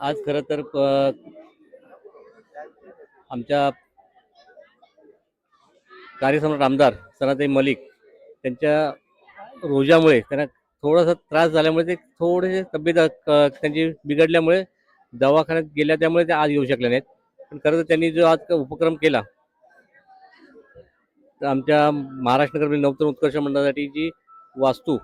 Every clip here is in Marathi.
आज खरं तर आमच्या कार्यसम्राट आमदार सनाताई मलिक त्यांच्या रोजामुळे त्यांना थोडासा त्रास झाल्यामुळे ते थोडेसे तब्येत त्यांची बिघडल्यामुळे दवाखान्यात गेल्या, त्यामुळे ते आज येऊ शकले नाहीत. पण खरं तर त्यांनी जो आज उपक्रम केला, तर आमच्या महाराष्ट्र नगर नवतरुण उत्कर्ष मंडळासाठी जी वास्तू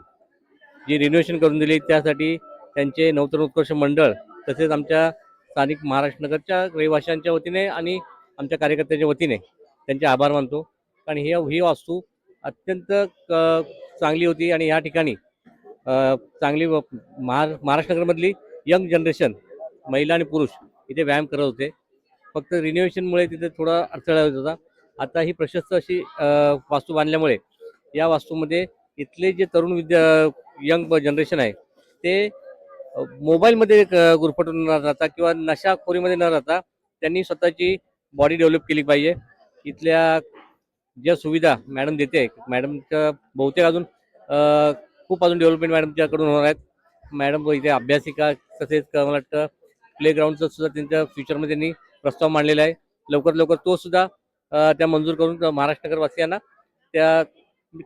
जी रिनोव्हेशन करून दिली, त्यासाठी त्यांचे नवतरुण उत्कर्ष मंडळ तसेच आमच्या स्थानिक महाराष्ट्र नगरच्या रहिवाशांच्या वतीने आणि आमच्या कार्यकर्त्यांच्या वतीने त्यांचे आभार मानतो. कारण ही वास्तू अत्यंत चांगली होती आणि या ठिकाणी चांगली महाराष्ट्र नगरमधली यंग जनरेशन, महिला आणि पुरुष इथे व्यायाम करत होते. फक्त रिनोव्हेशनमुळे तिथे थोडा अडथळा येत होता. आता ही प्रशस्त अशी वास्तू बांधल्यामुळे या वास्तूमध्ये इथले जे तरुण यंग जनरेशन आहे ते मोबाईलमध्ये गुरफटून न राहता किंवा नशाखोरीमध्ये न राहता त्यांनी स्वतःची बॉडी डेव्हलप केली पाहिजे. इथल्या ज्या सुविधा मॅडम देते, मॅडमच्या बहुतेक अजून खूप अजून डेव्हलपमेंट मॅडमच्याकडून होणार आहेत. मॅडम इथे अभ्यासिका तसेच मला वाटतं प्लेग्राऊंडचं सुद्धा त्यांच्या फ्युचरमध्ये त्यांनी प्रस्ताव मांडलेला आहे. लवकर लवकर तो सुद्धा त्या मंजूर करून महाराष्ट्र नगरवासियांना त्या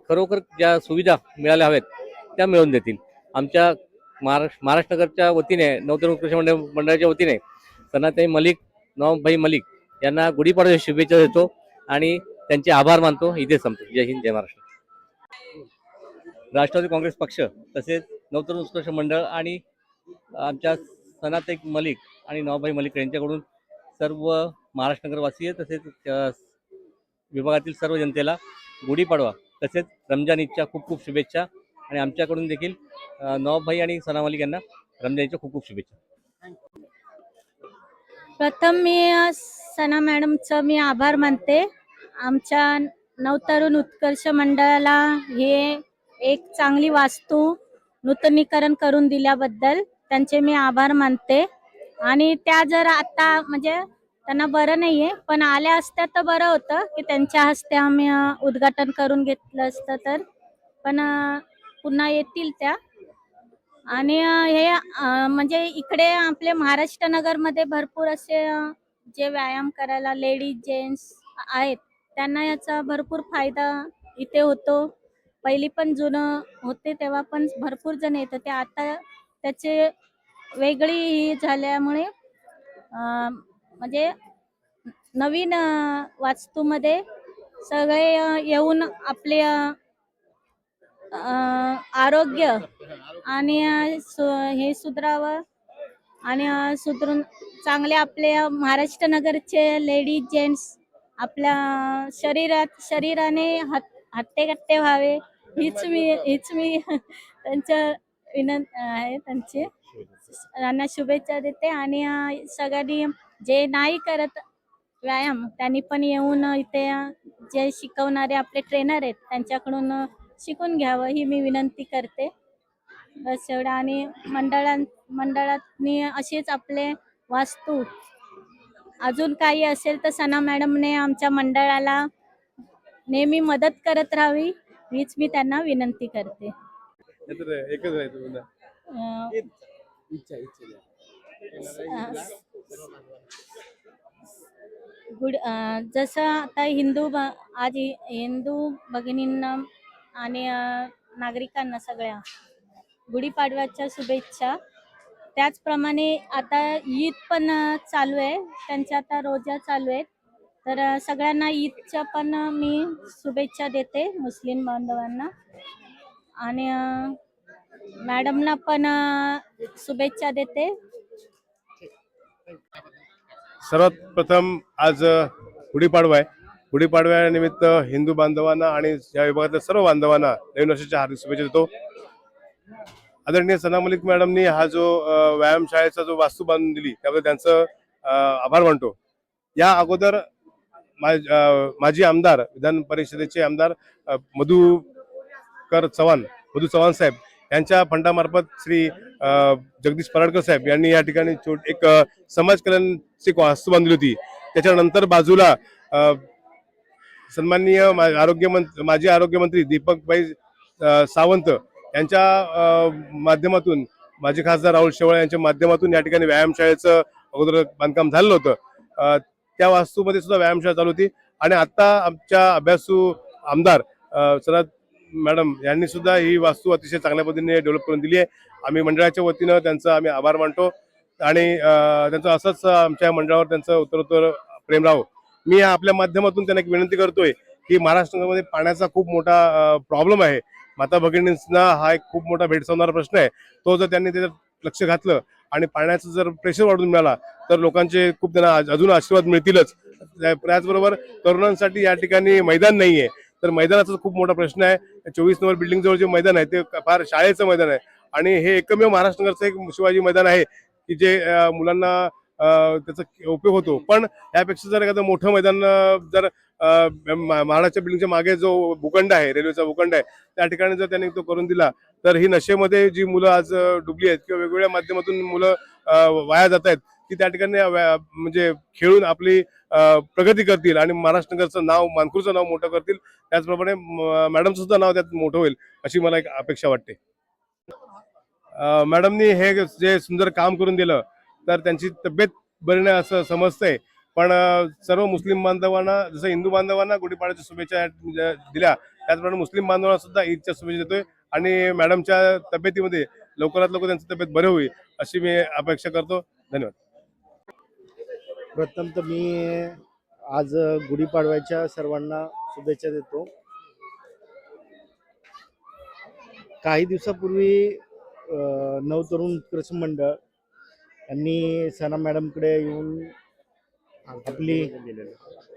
खरोखर ज्या सुविधा मिळाल्या हव्यात त्या मिळवून देतील. आमच्या महाराष्ट्र नगरच्या वतीने नवतरुण उत्कर्ष मंडळाच्या वतीने सनाताई मलिक, नवाबभाई मलिक यांना गुढीपाडव्याच्या शुभेच्छा देतो आणि त्यांचे आभार मानतो. इथे संपतो. जय हिंद, जय महाराष्ट्र. राष्ट्रवादी काँग्रेस पक्ष तसेच नवतरुण उत्कर्ष मंडळ आणि आमच्या सनाताई मलिक आणि नवाबभाई मलिक यांच्याकडून सर्व महाराष्ट्र नगरवासीय तसेच विभागातील सर्व जनतेला गुढीपाडवा तसेच रमजान ईदच्या खूप खूप शुभेच्छा आणि आमच्याकडून देखील नवाबभाई आणि सना मलिक यांना रमजानच्या खूप खूप शुभेच्छा. प्रथम मी सना मॅडमचं मी आभार मानते. आमच्या नवतरुण उत्कर्ष मंडळाला हे एक चांगली वास्तू नूतनीकरण करून दिल्याबद्दल त्यांचे मी आभार मानते. आणि त्या जर आता म्हणजे त्यांना बरं नाहीये पण आल्या असत्या तर बरं होतं की त्यांच्या हस्ते आम्ही उद्घाटन करून घेतलं असतं तर. पण पुन्हा येतील त्या. आणि हे म्हणजे इकडे आपले महाराष्ट्र नगरमध्ये भरपूर असे जे व्यायाम करायला लेडीज जेंट्स आहेत त्यांना याचा भरपूर फायदा इथे होतो. पहिली पण जुनं होते तेव्हा पण भरपूर जण येत होते. आता त्याचे वेगळी ही झाल्यामुळे म्हणजे नवीन वास्तूमध्ये सगळे येऊन आपले आरोग्य आणि हे सुधारावं आणि सुधरून चांगले आपले महाराष्ट्र नगरचे लेडीज जेंट्स आपल्या शरीराने हट्टेकट्टे व्हावे हीच मी त्यांच्या विनंती आहे. त्यांना शुभेच्छा देते. आणि सगळ्यांनी जे नाही करत व्यायाम त्यांनी पण येऊन इथे जे शिकवणारे आपले ट्रेनर आहेत त्यांच्याकडून शिकून घ्यावं ही मी विनंती करते. बस एवढं. आणि मंडळातनी अशीच आपले वास्तू अजून काही असेल तर सना मॅडमने आमच्या मंडळाला नेहमी मदत करत राहावी हीच मी त्यांना विनंती करते. जसं आता आज हिंदू भगिनींना आणि नागरिकांना सगळ्या गुढीपाडव्याच्या शुभेच्छा. त्याचप्रमाणे आता ईद पण चालू आहे, त्यांच्या आता रोजा चालू आहेत. तर सगळ्यांना ईदच्या पण मी शुभेच्छा देते मुस्लिम बांधवांना. आणि मॅडमना पण शुभेच्छा देते. सर्वात प्रथम आज गुढीपाडवा आहे. गुढीपाडव्यानिमित्त हिंदू बांधवांना आणि या विभागातल्या सर्व बांधवांना नवीन वर्षाच्या हार्दिक शुभेच्छा देतो. आदरणीय सना मलिक मॅडमनी हा जो व्यायामशाळेचा जो वास्तू बांधून दिली त्याबद्दल त्यांचं आभार मानतो. या अगोदर माजी आमदार विधान परिषदेचे आमदार मधु चव्हाण साहेब यांच्या फंडामार्फत श्री जगदीश पराडकर साहेब यांनी या ठिकाणी एक समाज कल्याणची वास्तू बांधली होती. त्याच्यानंतर बाजूला सन्माननीय माजी आरोग्यमंत्री दीपकभाई सावंत यांच्या माध्यमातून माजी खासदार राहुल शेवाळे यांच्या माध्यमातून या ठिकाणी व्यायामशाळेचं अगोदर बांधकाम झालेलं होतं. त्या वास्तूमध्ये सुद्धा व्यायामशाळा चालू होती आणि आता आमच्या अभ्यासू आमदार सनत मॅडम यांनी सुद्धा ही वास्तू अतिशय चांगल्या पद्धतीने डेव्हलप करून दिली आहे. आम्ही मंडळाच्या वतीनं त्यांचा आम्ही आभार मानतो आणि त्यांचं असंच आमच्या मंडळावर त्यांचं उत्तरोत्तर प्रेम राहो. मी आपल्या माध्यमातून त्यांना एक विनंती करतोय की महाराष्ट्रामध्ये पाण्याचा खूप मोठा प्रॉब्लेम आहे. माता भगिनींना हा एक खूप मोठा भेडसावणारा प्रश्न आहे. तो जर त्यांनी त्याच्यात लक्ष घातलं आणि पाण्याचं जर प्रेशर वाढून मिळाला तर लोकांचे खूप त्यांना अजून आशीर्वाद मिळतीलच. त्याचबरोबर तरुणांसाठी या ठिकाणी मैदान नाहीये, तर मैदानाचा खूप मोठा प्रश्न आहे. 24 नंबर बिल्डिंग जवळ जे मैदान आहे ते फार शाळेचं मैदान आहे आणि हे एकमेव महाराष्ट्र नगरचं एक शिवाजी मैदान आहे की जे मुलांना त्याचा उपयोग होतो. पण यापेक्षा जर एखादं मोठं मैदान जर महाराष्ट्र बिल्डिंगच्या मागे जो भूखंड आहे, रेल्वेचा भूखंड आहे, त्या ठिकाणी जर त्यांनी तो करून दिला तर ही नशेमध्ये जी मुलं आज डुबली आहेत किंवा वेगवेगळ्या माध्यमातून मुलं वाया जात आहेत ती त्या ठिकाणी म्हणजे खेळून आपली प्रगती करतील आणि महाराष्ट्र नगरचं नाव, मानखुर्दचं नाव मोठं करतील. त्याचप्रमाणे मॅडमचं सुद्धा नाव त्यात मोठं होईल अशी मला एक अपेक्षा वाटते. मॅडमनी हे जे सुंदर काम करून दिलं तर त्यांची तब्येत बरी नाही असं समजतंय. पण सर्व मुस्लिम बांधवांना जसं हिंदू बांधवांना गुढीपाडव्याच्या शुभेच्छा दिल्या त्याचप्रमाणे मुस्लिम बांधवांना सुद्धा ईदच्या शुभेच्छा देतोय आणि मॅडमच्या तब्येतीमध्ये लवकरात लवकर त्यांची तब्येत बरी होईल अशी मी अपेक्षा करतो. धन्यवाद. प्रथम तर मी आज गुढीपाडव्याच्या सर्वांना शुभेच्छा देतो. काही दिवसापूर्वी नवतरुण उत्कर्ष मंडळ यांनी सना मॅडमकडे येऊन आपली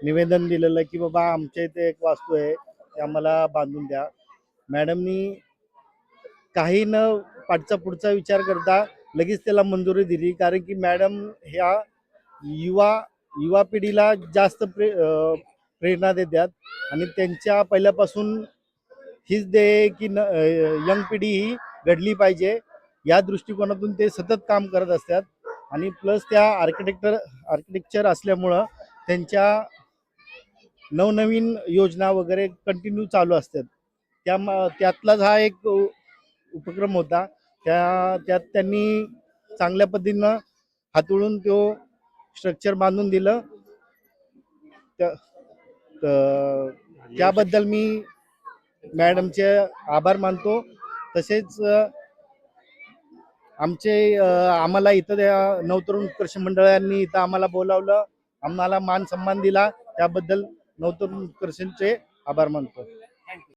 निवेदन दिलेलं की बाबा आमच्या इथे एक वास्तू आहे ते आम्हाला बांधून द्या. मॅडमनी काही न पाठचा पुढचा विचार करता लगेच त्याला मंजुरी दिली, कारण की मॅडम ह्या युवा पिढीला जास्त प्रेरणा देतात आणि त्यांच्या पहिल्यापासून हीच ध्येय की यंग पिढी ही घडली पाहिजे या दृष्टिकोनातून ते सतत काम करत असतात. आणि प्लस त्या आर्किटेक्चर असल्यामुळं त्यांच्या नवनवीन योजना वगैरे कंटिन्यू चालू असतात. त्यातलाच हा एक उपक्रम होता. त्यात त्यांनी चांगल्या पद्धतीनं हाताळून तो स्ट्रक्चर बांधून दिलं. त्याबद्दल मी मॅडमचे आभार मानतो. तसेच आम्हाला इथं नवतरुण उत्कर्ष मंडळांनी इथं आम्हाला बोलावलं, आम्हाला मान सन्मान दिला, त्याबद्दल नवतरुण उत्कर्षांचे आभार मानतो.